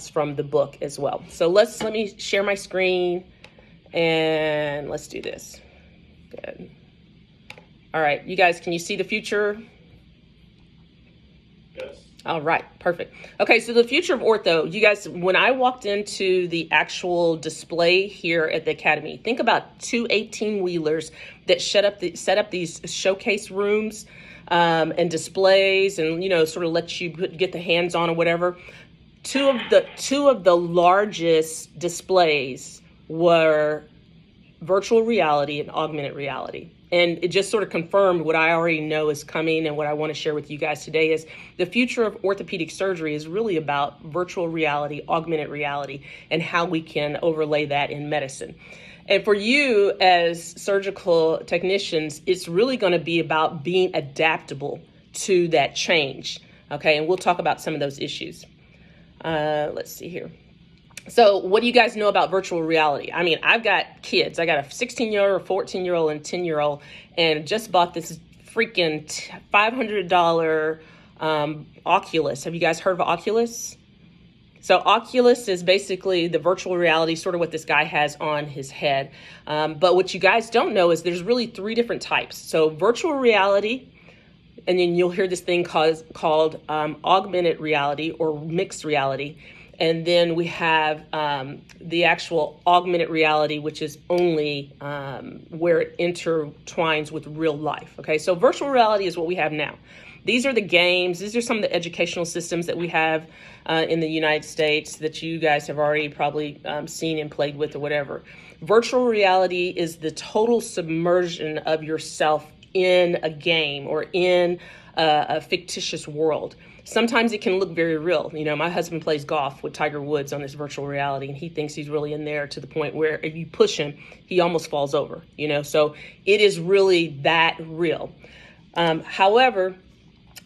from the book as well. So let me share my screen and let's do this. Good. All right, you guys, can you see the future? Yes. All right, perfect. Okay, so the future of ortho, you guys, when I walked into the actual display here at the Academy, think about two 18-wheelers that set up these showcase rooms and displays and, sort of let you get the hands on or whatever. Two of the largest displays were virtual reality and augmented reality. And it just sort of confirmed what I already know is coming, and what I want to share with you guys today is the future of orthopedic surgery is really about virtual reality, augmented reality, and how we can overlay that in medicine. And for you as surgical technicians, it's really going to be about being adaptable to that change. Okay, and we'll talk about some of those issues. Let's see here. So what do you guys know about virtual reality? I mean, I've got kids. I got a 16-year-old, a 14-year-old, and 10-year-old, and just bought this freaking $500 Oculus. Have you guys heard of Oculus? So Oculus is basically the virtual reality, sort of what this guy has on his head. But what you guys don't know is there's really three different types. So virtual reality, and then you'll hear this thing called augmented reality or mixed reality. And then we have the actual augmented reality, which is only where it intertwines with real life. Okay, so virtual reality is what we have now. These are the games. These are some of the educational systems that we have in the United States that you guys have already probably seen and played with or whatever. Virtual reality is the total submersion of yourself in a game or in a fictitious world. Sometimes it can look very real. My husband plays golf with Tiger Woods on this virtual reality, and he thinks he's really in there to the point where if you push him, he almost falls over, so it is really that real. However,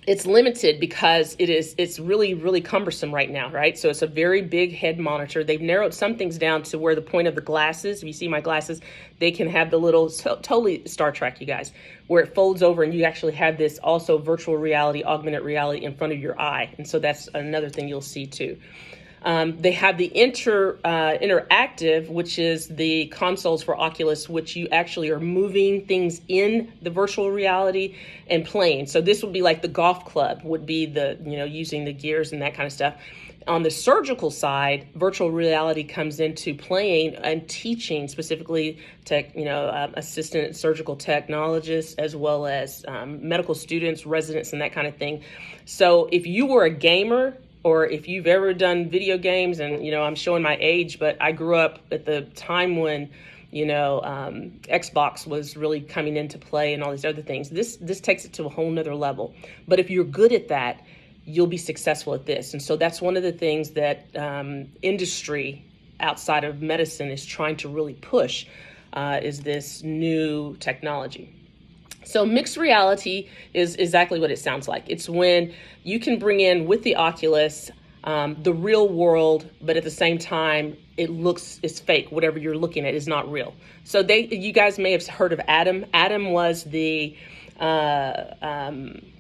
it's limited because it's really, really cumbersome right now, right? So it's a very big head monitor. They've narrowed some things down to where the point of the glasses, if you see my glasses, they can have the little, totally Star Trek, you guys, where it folds over and you actually have this also virtual reality, augmented reality in front of your eye. And so that's another thing you'll see too. They have the interactive, which is the consoles for Oculus, which you actually are moving things in the virtual reality and playing. So this would be like the golf club would be the, using the gears and that kind of stuff. On the surgical side, virtual reality comes into playing and teaching specifically assistant surgical technologists, as well as medical students, residents, and that kind of thing. So if you were a gamer, or if you've ever done video games, and, I'm showing my age, but I grew up at the time when, Xbox was really coming into play and all these other things. This takes it to a whole nother level. But if you're good at that, you'll be successful at this. And so that's one of the things that industry outside of medicine is trying to really push, is this new technology. So mixed reality is exactly what it sounds like. It's when you can bring in with the Oculus the real world, but at the same time, it's fake. Whatever you're looking at is not real. So you guys may have heard of Adam. Adam was the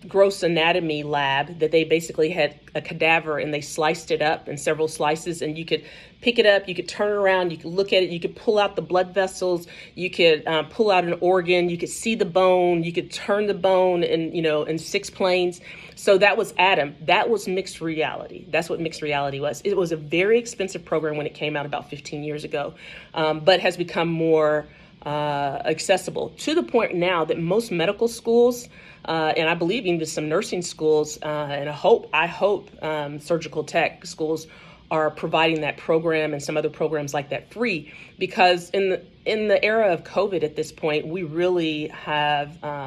gross anatomy lab that they basically had a cadaver and they sliced it up in several slices, and you could pick it up, you could turn it around, you could look at it, you could pull out the blood vessels, you could pull out an organ, you could see the bone, you could turn the bone in 6 planes. So that was Adam. That was mixed reality. That's what mixed reality was. It was a very expensive program when it came out about 15 years ago, but has become more accessible to the point now that most medical schools, and I believe even some nursing schools, and I hope surgical tech schools are providing that program and some other programs like that free, because in the era of COVID at this point, we really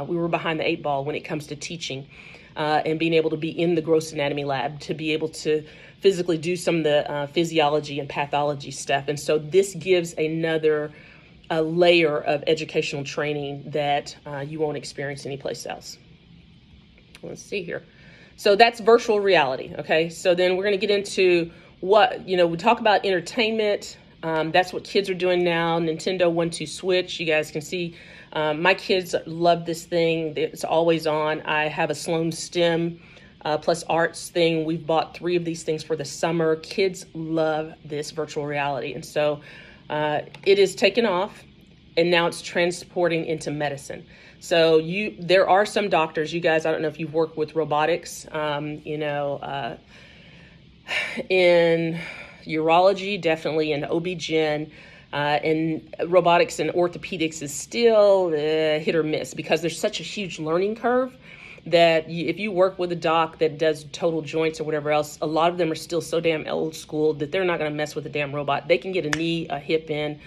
we were behind the 8 ball when it comes to teaching and being able to be in the gross anatomy lab, to be able to physically do some of the physiology and pathology stuff. And so this gives a layer of educational training that you won't experience anyplace else. Let's see here. So that's virtual reality, okay? So then we're gonna get into what, we talk about entertainment. That's what kids are doing now. Nintendo 1-2 Switch, you guys can see. My kids love this thing. It's always on. I have a Sloan STEM plus arts thing. We've bought 3 of these things for the summer. Kids love this virtual reality. And so it is taken off, and now it's transporting into medicine. So there are some doctors, you guys, I don't know if you've worked with robotics, in urology, definitely in OB-GYN, and robotics and orthopedics is still hit or miss because there's such a huge learning curve that if you work with a doc that does total joints or whatever else, a lot of them are still so damn old school that they're not going to mess with a damn robot. They can get a knee, a hip in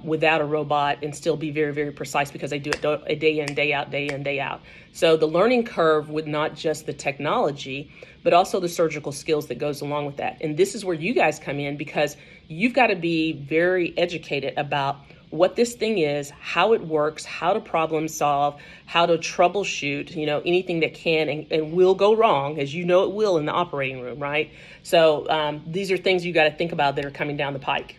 without a robot and still be very, very precise because they do it a day in, day out, day in, day out. So the learning curve with not just the technology, but also the surgical skills that goes along with that. And this is where you guys come in because you've got to be very educated about what this thing is, how it works, how to problem solve, how to troubleshoot, anything that can and will go wrong, as you know it will in the operating room, right? So these are things you got to think about that are coming down the pike.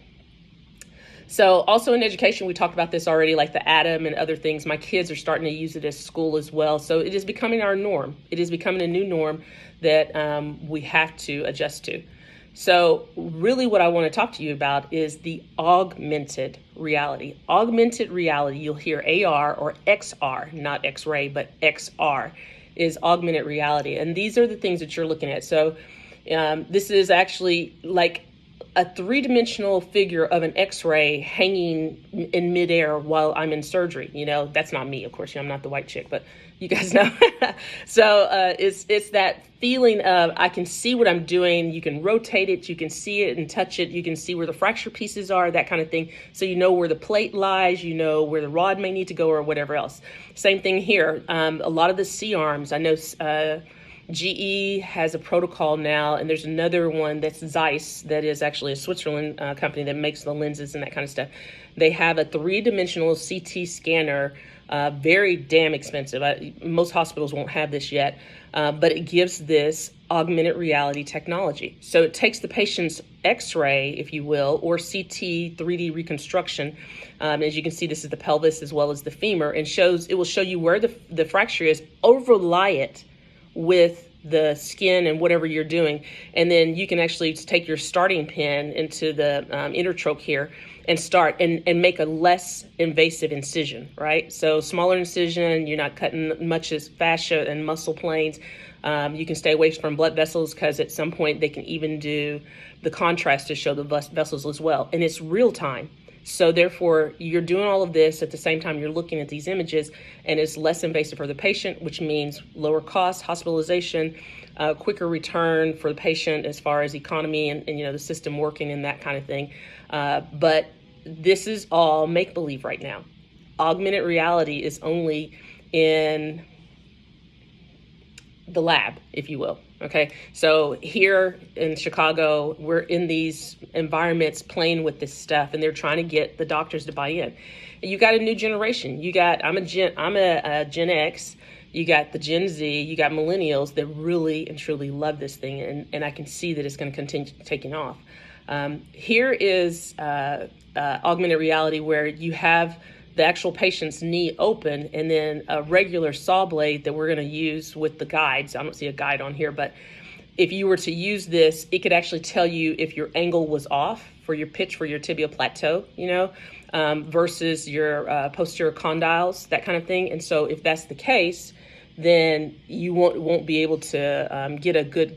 So also in education, we talked about this already, like the Atom and other things. My kids are starting to use it at school as well. So it is becoming our norm. It is becoming a new norm that we have to adjust to. So really what I want to talk to you about is the augmented reality. Augmented reality, you'll hear AR or XR, not X-ray, but XR is augmented reality. And these are the things that you're looking at. So this is actually like a 3-dimensional figure of an X-ray hanging in midair while I'm in surgery. That's not me, of course. I'm not the white chick, but you guys know. So it's that feeling of I can see what I'm doing. You can rotate it. You can see it and touch it. You can see where the fracture pieces are, that kind of thing. So you know where the plate lies. You know where the rod may need to go or whatever else. Same thing here. A lot of the C-arms, I know GE has a protocol now, and there's another one that's Zeiss that is actually a Switzerland company that makes the lenses and that kind of stuff. They have a 3-dimensional CT scanner, very damn expensive. Most hospitals won't have this yet, but it gives this augmented reality technology. So it takes the patient's X-ray, if you will, or CT 3D reconstruction. As you can see, this is the pelvis as well as the femur, and it will show you where the fracture is, overlay it with the skin and whatever you're doing. And then you can actually take your starting pin into the inner troch here and start and make a less invasive incision, right? So smaller incision, you're not cutting much as fascia and muscle planes. You can stay away from blood vessels because at some point they can even do the contrast to show the vessels as well. And it's real time. So therefore, you're doing all of this at the same time you're looking at these images, and it's less invasive for the patient, which means lower cost, hospitalization, quicker return for the patient as far as economy and the system working and that kind of thing. But this is all make-believe right now. Augmented reality is only in the lab, if you will. Okay, so here in Chicago, we're in these environments playing with this stuff, and they're trying to get the doctors to buy in. And you got a new generation. I'm a Gen X. You got the Gen Z. You got millennials that really and truly love this thing, and I can see that it's going to continue taking off. Here is augmented reality where you have the actual patient's knee open, and then a regular saw blade that we're going to use with the guides. I don't see a guide on here, but if you were to use this, it could actually tell you if your angle was off for your pitch for your tibial plateau, versus your posterior condyles, that kind of thing. And so if that's the case, then you won't be able to get a good